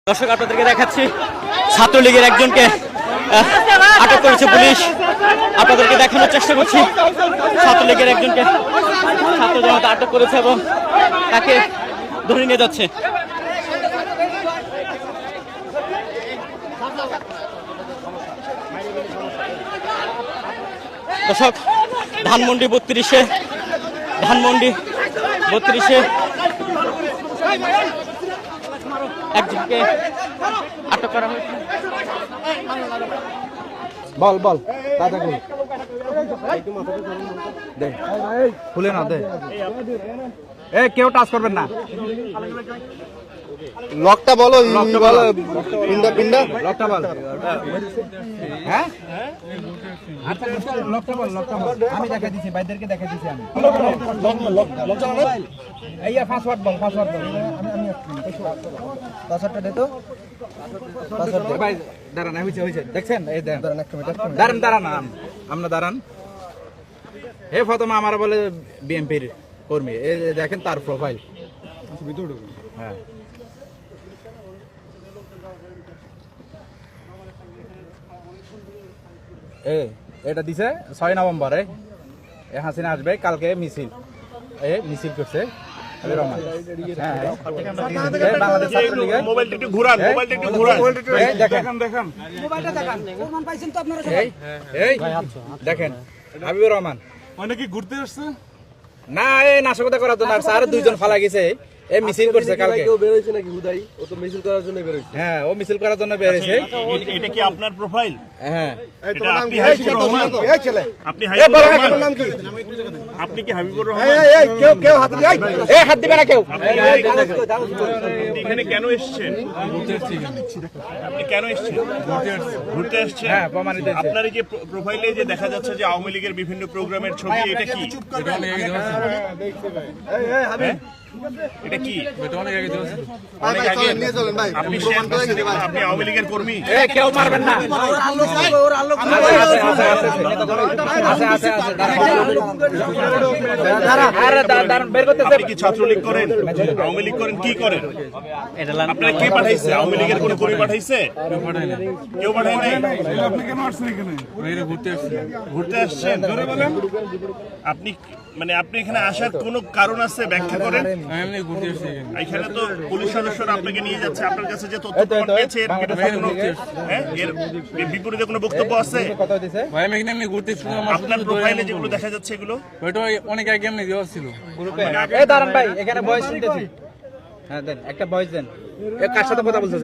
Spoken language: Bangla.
দর্শক আপনাদেরকে দেখাচ্ছি ছাত্রলীগের একজনকে আটক করেছে পুলিশ। আপনাদেরকে দেখানোর চেষ্টা করছি ছাত্রলীগের একজনকে ছাত্র জনতা আটক করেছে এবং তাকে ধরে নিয়ে যাচ্ছে। দর্শক ধানমন্ডি 32-এ একজনকে আটক করা হয়েছে। বল বল দাদা বল দে খুলে না দে কেউ টাচ করবেন না। লকটা বলো পিন্ডা পিন্ডা লকটা বল। হ্যাঁ লকটা বল আমি দেখা দিছি ভাইদেরকে দেখা দিছি আমি এইয়া পাসওয়ার্ড বল আমি পাসওয়ার্ডটা দে তো পাসওয়ার্ড দে ভাই। দাঁড়ান হইছে দেখছেন এই দেন দাঁড়ান আমরা দাঁড়ান। হে ফাতেমা আমার বলে বিএমপির কর্মী, এই দেখেন তার প্রোফাইল। হ্যাঁ এটা দিছে 6 নভেম্বরে হাসিনা আসবে কালকে মিছিল করছে দেখেন হাবিবুর রহমান অনেকে ঘুরতে আসছে না এই নাশকতা করার জন্য আর দুইজন ফালা গেছে এই মিছিল করছে কালকে। কেউ বের হইছে নাকি হুদাই? ও তো মিছিল করার জন্য বের হইছে। হ্যাঁ ও মিছিল করার জন্য বের হয়েছে। এটা কি আপনার প্রোফাইল? হ্যাঁ এটা আপনি হাবিবুর রহমান? এই ছেলে আপনি হাবিবুর রহমান? নাম কি? আপনি কি হাবিবুর রহমান? এই কেউ হাত দিয়ে এই হাত দিবে না কেউ। আপনি এখানে কেন এসেছেন? আপনি কেন এসেছেন? ঘুরতে আসছেন? হ্যাঁ প্রমাণিত হয়েছে। আপনার এই যে প্রোফাইলে যে দেখা যাচ্ছে যে আওয়ামী লীগের বিভিন্ন প্রোগ্রামের ছবি, এটা কি? এটা কি? অনেক আগে নিয়ে চলেন ভাই। আপনি শেয়ার করছেন, আপনি আওয়ামী লীগের কর্মী? কেউ মারবেন না। আপনি কি ছাত্রলীগ করেন, আওয়ামী লীগ করেন, কি করেন? আপনারা কে পাঠাইছে? আওয়ামী লীগের কোন কর্মী পাঠাইছে? কেউ পাঠায় নাই। ঘুরতে আসছেন? আপনি মানে আপনি এখানে আসার কোনো কারণ আছে? ব্যাখ্যা করেন। এখানে তো পুলিশ সদস্যরা আপনাকে নিয়ে যাচ্ছে, আপনার কাছে যে তথ্য প্রমাণ পেয়েছে এর বিপরীতে কোনো বক্তব্য আছে? আপনার প্রোফাইলে যেগুলো দেখা যাচ্ছে এগুলো অনেক আগে এমনি দেওয়া ছিল। দাঁড়ান ভাই এখানে ভয়েস শুনতেছি। হ্যাঁ দেন একটা ভয়েস দেন। কার সাথে কথা বলছেন?